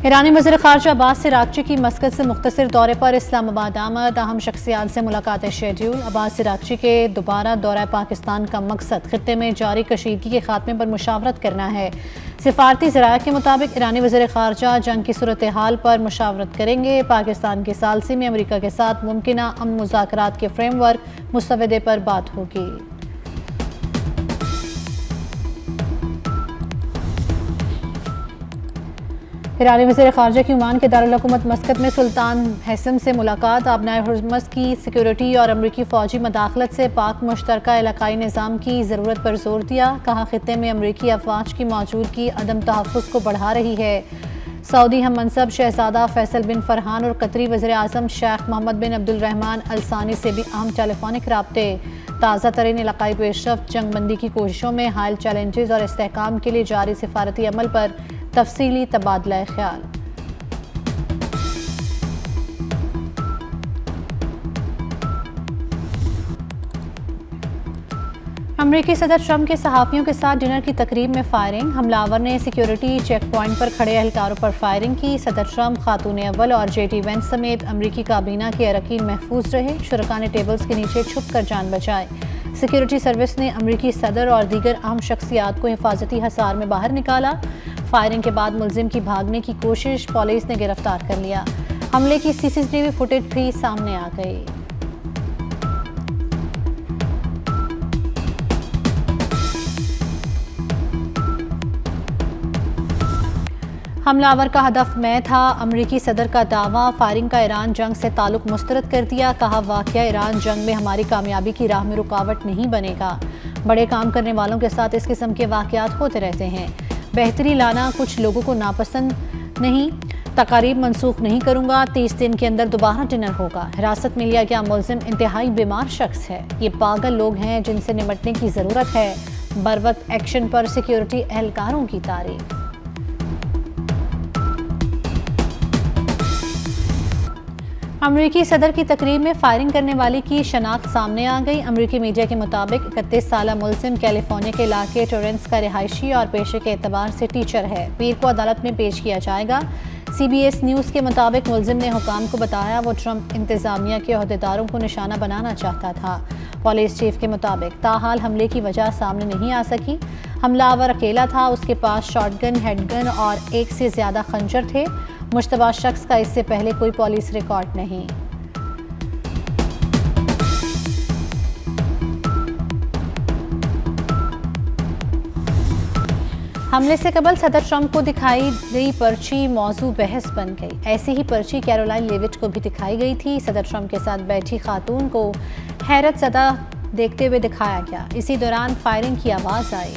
ईरानी वज़ीर ख़ारजा अब्बास इराक़ची की मस्कत से मुख्तसर दौरे पर इस्लामाबाद आमद। अहम शख्सियात से मुलाकातें शेड्यूल। अब्बास इराक़ची के दोबारा दौरा पाकिस्तान का मकसद खित्ते में जारी कशीदगी के खात्मे पर मुशावरत करना है। सिफारती ज़राए के मुताबिक ईरानी वज़ीर ख़ारजा जंग की सूरत हाल पर मुशावरत करेंगे। पाकिस्तान की सालसी में अमरीका के साथ मुमकिना अमन मुज़ाकरात के फ्रेमवर्क मुस्तवदे पर बात होगी। ईरानी वज़ीर ख़ारजा की ओमान के दारुल हुकूमत मस्कत में सुल्तान हैसम से मुलाकात। आबनाए हुर्मुज़ की सिक्योरिटी और अमरीकी फ़ौजी मदाखलत से पाक मुश्तरका इलाकाई निज़ाम की ज़रूरत पर जोर दिया। कहा खित्ते में अमरीकी अफ़वाज की मौजूदगी अदम तहफ़्फ़ुज़ को बढ़ा रही है। सऊदी हम मनसब शहज़ादा फैसल बिन फरहान और कतरी वज़ीर आज़म शेख मोहम्मद बिन अब्दुलरहमान अल सानी से भी अहम टेलीफोनिक राब्ते। ताज़ा तरीन इलाकाई पेशरफ्त, जंगबंदी की कोशिशों में हाल चैलेंजेस और इस्तेहकाम के लिए जारी सिफारती अमल पर तफसीली तबादला ख्याल। अमरीकी सदर ट्रंप के सहाफ़ियों के साथ डिनर की तकरीब में फायरिंग। हमलावर ने सिक्योरिटी चेक पॉइंट पर खड़े एहलकारों पर फायरिंग की। सदर ट्रंप, खातून अव्वल और JD वेंस समेत अमरीकी काबीना के अरकान महफूज रहे। शुरका ने टेबल्स के नीचे छुप कर जान बचाई। सिक्योरिटी सर्विस ने अमरीकी सदर और दीगर अहम शख्सियात को हिफाजती हसार में बाहर निकाला। फायरिंग के बाद मुलजिम की भागने की कोशिश, पुलिस ने गिरफ्तार कर लिया। हमले की CCTV फुटेज भी सामने आ गई। हमलावर का हदफ मैं था, अमरीकी सदर का दावा। फायरिंग का ईरान जंग से ताल्लुक मुस्तरद कर दिया। कहा वाक़या ईरान जंग में हमारी कामयाबी की राह में रुकावट नहीं बनेगा। बड़े काम करने वालों के साथ इस किस्म के वाक़यात होते रहते हैं। बेहतरी लाना कुछ लोगों को नापसंद नहीं। तकारीब मनसूख नहीं करूंगा। 30 दिन के अंदर दोबारा डिनर होगा। हिरासत में लिया गया मुलजिम इंतहाई बीमार शख्स है। ये पागल लोग हैं जिनसे निपटने की ज़रूरत है। बरवक्त एक्शन पर सिक्योरिटी एहलकारों की तारीफ। अमरीकी सदर की तकरीब में फायरिंग करने वाले की शनाख्त सामने आ गई। अमरीकी मीडिया के मुताबिक 31 साला मुलजिम कैलिफोर्निया के इलाके टोरेंस का रिहायशी और पेशे के एतबार से टीचर है। पीर को अदालत में पेश किया जाएगा। CBS न्यूज़ के मुताबिक मुलजिम ने हुकाम को बताया वो ट्रंप इंतज़ामिया के अहदेदारों को निशाना बनाना चाहता था। पुलिस चीफ के मुताबिक ताहाल हमले की वजह सामने नहीं आ सकी। हमलावर अकेला था। उसके पास शॉटगन, हैंडगन और एक से ज़्यादा खंजर थे। मुश्तबा शख्स का इससे पहले कोई पुलिस रिकॉर्ड नहीं। हमले से कबल सदर ट्रंप को दिखाई गई पर्ची मौजू बहस बन गई। ऐसी ही पर्ची कैरोलाइन लेविट को भी दिखाई गई थी। सदर ट्रंप के साथ बैठी खातून को हैरत ज़दा देखते हुए दिखाया गया। इसी दौरान फायरिंग की आवाज़ आई।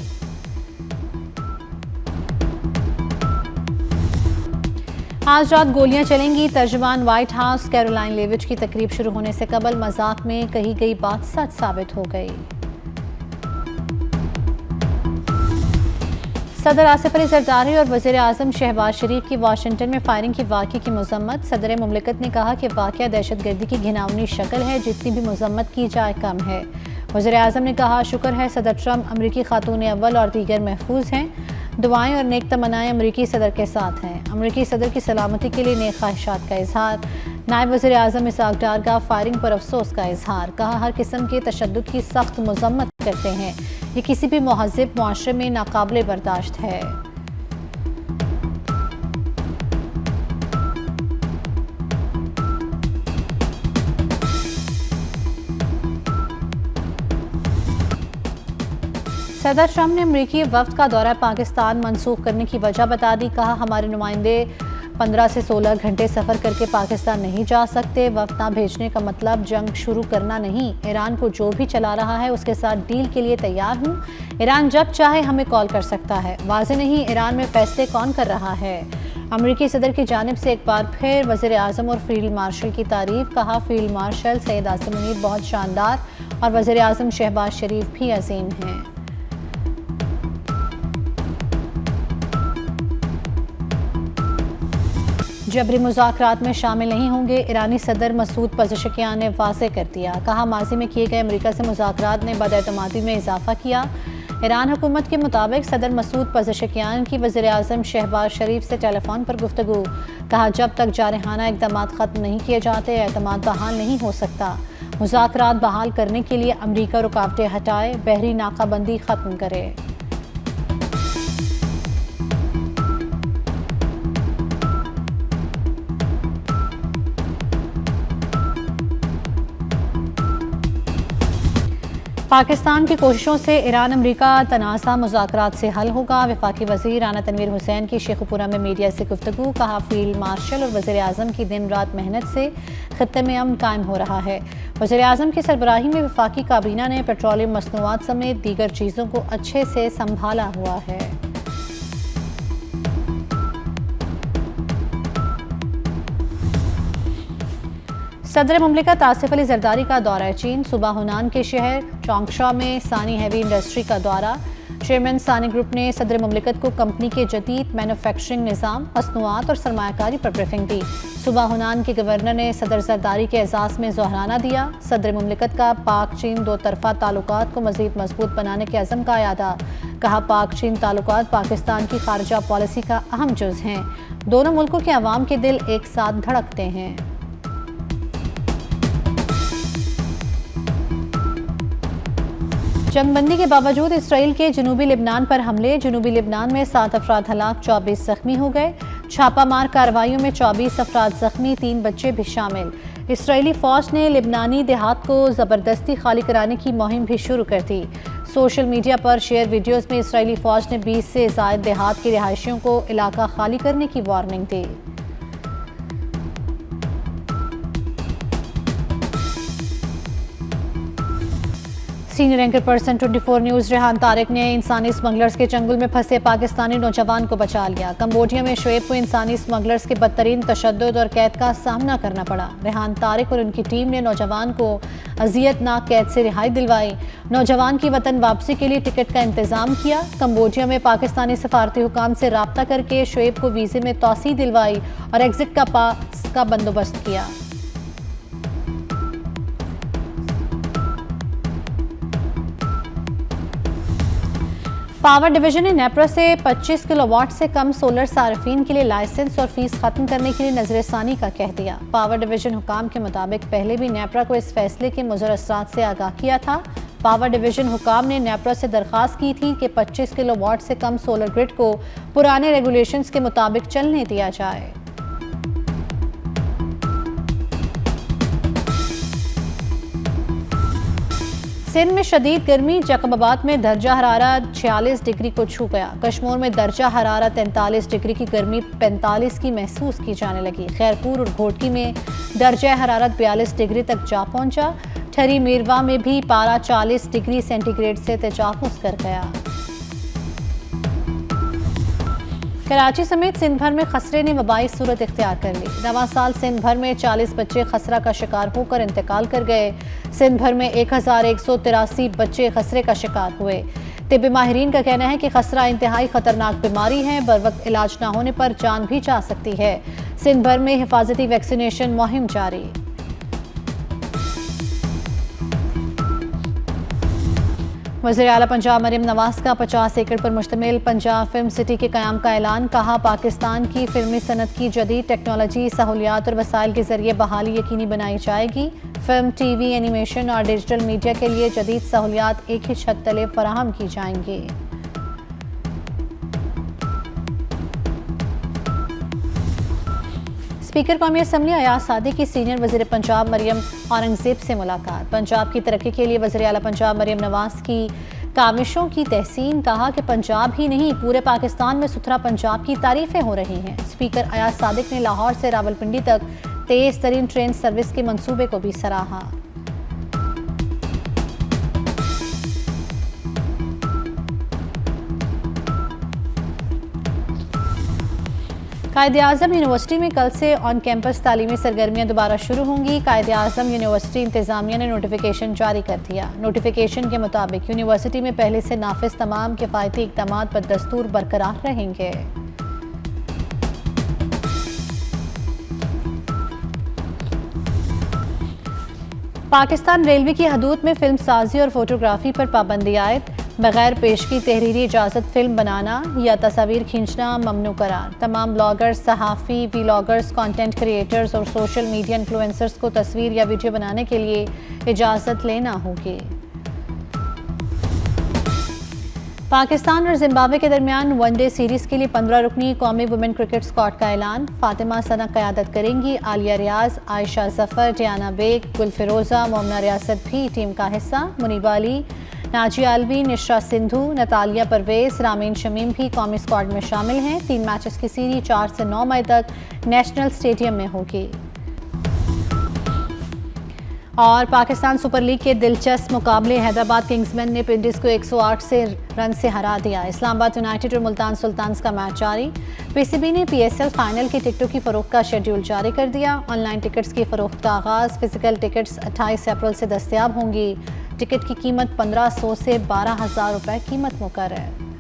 आज रात गोलियां चलेंगी। तर्जुमान व्हाइट हाउस। कैरोलाइन लेविट की तकरीब शुरू होने से कबल मजाक में कही गई बात सच साबित हो गई। सदर आसिफ अली जरदारी और वज़ीर आज़म शहबाज शरीफ की वाशिंगटन में फायरिंग की वाक़े की मज़म्मत। सदर मुमलिकत ने कहा कि वाक़या दहशतगर्दी की घिनौनी शक्ल है, जितनी भी मज़म्मत की जाए कम है। वज़ीर आज़म ने कहा शुक्र है सदर ट्रंप, अमरीकी खातून अव्वल और दीगर महफूज हैं। दुआएं और नेक तमन्नाएं अमरीकी सदर के साथ हैं। अमरीकी सदर की सलामती के लिए नेक ख्वाहिशात का इजहार। नायब वज़ीर आज़म इसहाक डार का फायरिंग पर अफसोस का इजहार। कहा हर किस्म के तशद्दुद की सख्त मज़म्मत करते हैं। ये किसी भी महज़्ज़ब मुआशरे में नाकाबिले बर्दाश्त है। सदर ट्रंप ने अमरीकी वफ़द का दौरा पाकिस्तान मनसूख करने की वजह बता दी। कहा हमारे नुमाइंदे 15 से 16 घंटे सफ़र करके पाकिस्तान नहीं जा सकते। वफ़द ना भेजने का मतलब जंग शुरू करना नहीं। ईरान को जो भी चला रहा है उसके साथ डील के लिए तैयार हूँ। ईरान जब चाहे हमें कॉल कर सकता है। वाज़ेह नहीं ईरान में फैसले कौन कर रहा है। अमरीकी सदर की जानिब से एक बार फिर वज़ीर आज़म और फील्ड मार्शल की तारीफ। कहा फील्ड मार्शल सैयद आसिम मुनीर बहुत शानदार और वज़ीर आज़म शहबाज शरीफ भी अजीम हैं। जबरी मुज़ाकरात में शामिल नहीं होंगे। ईरानी सदर मसूद पज़ेश्कियान ने वाज़ेह कर दिया। कहा माजी में किए गए अमेरिका से मुज़ाकरात ने बदएतमादी में इजाफा किया। ईरान हुकूमत के मुताबिक सदर मसूद पज़ेशकियान की वज़ीर आज़म शहबाज शरीफ से टेलीफोन पर गुफ्तगू। कहा, जब तक जारहाना इक़दाम ख़त्म नहीं किए जाते एतमाद बहाल नहीं हो सकता। मुज़ाकरात बहाल करने के लिए अमरीका रुकावटें हटाए, बहरी नाकाबंदी ख़त्म करे। पाकिस्तान की कोशिशों से ईरान अमरीका तनाज़ा मुज़ाकरात से हल होगा। वफाकी वज़ीर राना तनवीर हुसैन की शेखुपुरा में मीडिया से गुफ्तगू। कहा, फील्ड मार्शल और वज़ीर आज़म की दिन रात मेहनत से खित्ते में अमन कायम हो रहा है। वज़ीर आज़म की सरबराही में वफाकी काबीना ने पेट्रोलियम मसनूआत समेत दीगर चीज़ों को अच्छे से संभाला हुआ है। सदर मुमलिकत आसिफ अली जरदारी का दौरा चीन। सुबह हुनान के शहर चौंगशा में सानी हैवी इंडस्ट्री का दौरा। चेयरमैन सानी ग्रुप ने सदर मुमलिकत को कंपनी के जदीद मैन्युफैक्चरिंग निज़ाम, मसनूआत और सरमायाकारी पर ब्रीफिंग दी। सुबह हुनान के गवर्नर ने सदर जरदारी के एजाज़ में जोहराना दिया। सदर मुमलिकत का पाक चीन दो तरफ़ा ताल्लुकात को मज़ीद मजबूत बनाने के अज़म का यादा। कहा, पाक चीन ताल्लुकात पाकिस्तान की खारजा पॉलिसी का अहम जुज़ हैं। दोनों मुल्कों के अवाम के दिल एक साथ धड़कते हैं। जंगबंदी के बावजूद इसराइल के जनूबी लिबनान पर हमले। जनूबी लिबनान में 7 अफराद हलाक, 24 जख्मी हो गए। छापामार कार्रवाइयों में 24 अफराद जख्मी, 3 बच्चे भी शामिल। इसराइली फौज ने लिबनानी देहात को ज़बरदस्ती खाली कराने की मुहिम भी शुरू कर दी। सोशल मीडिया पर शेयर वीडियोज़ में इसराइली फौज ने 20 से ज़ायद देहात के रिहायशियों को इलाका खाली करने की वार्निंग दी। Senior anchor person 24 news Rehan Tariq ने इंसानी स्मगलर्स के चंगुल में फंसे पाकिस्तानी नौजवान को बचा लिया। कंबोडिया में शुएब को इंसानी स्मगलर्स के बदतरीन तशद्दुद और कैद का सामना करना पड़ा। रेहान तारिक और उनकी टीम ने नौजवान को अजियतनाक कैद से रिहाई दिलवाई। नौजवान की वतन वापसी के लिए टिकट का इंतजाम किया। कंबोडिया में पाकिस्तानी सफारती हुकाम से राब्ता करके शुएब को वीज़े में तौसीह दिलवाई और एग्जिट का पास का बंदोबस्त किया। पावर डिवीजन ने नेपरा से 25 किलोवाट से कम सोलर सार्फिन के लिए लाइसेंस और फीस खत्म करने के लिए नजरसानी का कह दिया। पावर डिवीजन हुकाम के मुताबिक पहले भी नेपरा को इस फैसले के मुज़र असरात से आगाह किया था। पावर डिवीजन हुकाम ने नेपरा से दरख्वास्त की थी कि 25 किलोवाट से कम सोलर ग्रिड को पुराने रेगुलेशंस के मुताबिक चलने दिया जाए। सिंध में शदीद गर्मी। जैकबाबाद में दर्जा हरारत 46 डिग्री को छू गया। कश्मीर में दर्जा हरारत 43 डिग्री की गर्मी 45 की महसूस की जाने लगी। खैरपुर और घोटकी में दर्जा हरारत 42 डिग्री तक जा पहुंचा। ठरी मीरवा में भी पारा 40 डिग्री सेंटीग्रेड से तजावुज़ कर गया। कराची समेत सिंध भर में खसरे ने वबाई सूरत इख्तियार कर ली। नवा साल सिंध भर में 40 बच्चे खसरा का शिकार होकर इंतकाल कर गए। सिंध भर में 1183 बच्चे खसरे का शिकार हुए। तिब्बी माहिरीन का कहना है कि खसरा इंतहाई खतरनाक बीमारी है, बर वक्त इलाज न होने पर जान भी जा सकती है। सिंध भर में हिफाजती वैक्सीनेशन मुहिम जारी। वज़ीर आला पंजाब मरियम नवाज का 50 एकड़ पर मुश्तमिल पंजाब फिल्म सिटी के क़याम का ऐलान। कहा, पाकिस्तान की फिल्मी सनत की जदीद टेक्नोलॉजी, सहूलियात और वसाइल के जरिए बहाली यकीनी बनाई जाएगी। फिल्म, टीवी, एनिमेशन और डिजिटल मीडिया के लिए जदीद सहूलियात एक ही छत तले फराहम की जाएंगी। स्पीकर कौमी असम्बली अयाज सादी की सीनियर वज़ीर पंजाब मरियम औरंगज़ेब से मुलाकात। पंजाब की तरक्की के लिए वज़ीर आला पंजाब मरियम नवाज की काविशों की तहसीन। कहा कि पंजाब ही नहीं पूरे पाकिस्तान में सुथरा पंजाब की तारीफें हो रही हैं। स्पीकर अयाज सादिक ने लाहौर से रावलपिंडी तक तेज़ तरीन ट्रेन सर्विस के मंसूबे को भी सराहा। कायद-ए-आज़म यूनिवर्सिटी में कल से ऑन कैंपस तालीमी सरगर्मियाँ दोबारा शुरू होंगी। कायद-ए-आज़म यूनिवर्सिटी इंतज़ामिया ने नोटिफिकेशन जारी कर दिया। नोटिफिकेशन के मुताबिक यूनिवर्सिटी में पहले से नाफिज तमाम किफ़ायती इक़दामात पर दस्तूर बरकरार रहेंगे। पाकिस्तान रेलवे की हदूद में फिल्म साजी और फोटोग्राफी पर पाबंदी आयद। बगैर पेशगी तहरीरी इजाज़त फिल्म बनाना या तस्वीर खींचना ममनू करार। तमाम ब्लॉगर्स, सहाफ़ी, व्लॉगर्स, कंटेंट क्रिएटर्स और सोशल मीडिया इन्फ्लुएंसर्स को तस्वीर या वीडियो बनाने के लिए इजाज़त लेना होगी। पाकिस्तान और जिम्बाब्वे के दरमियान वनडे सीरीज़ के लिए 15 रुकनी कौमी वुमेन क्रिकेट स्क्वाड का ऐलान। फातिमा सना क़यादत करेंगी। आलिया रियाज, आयशा जफ़र, डियाना बेग, गुल फिरोज़ा, मोमना रियासत भी टीम का हिस्सा। मुनीबा अली, नाजिया अलवी, निशरा सिंधु, नतालिया परवेज़, रामीन शमीम भी कौमी स्क्वाड में शामिल हैं। 3 मैचेस की सीरीज 4 से 9 मई तक नेशनल स्टेडियम में होगी। और पाकिस्तान सुपर लीग के दिलचस्प मुकाबले हैदराबाद किंग्समैन ने पिंडीज को 108 से रन से हरा दिया। इस्लामाबाद यूनाइटेड और मुल्तान सुल्तान्स का मैच जारी। पीसीबी ने पीएसएल फाइनल की टिकटों की फरोख्त का शेड्यूल जारी कर दिया। ऑनलाइन टिकट्स की फरोख्त का आगाज़। फिजिकल टिकट्स 28 अप्रैल से दस्तयाब होंगी। टिकट की कीमत 1500 से 12,000 रुपये कीमत मुकर्रर है।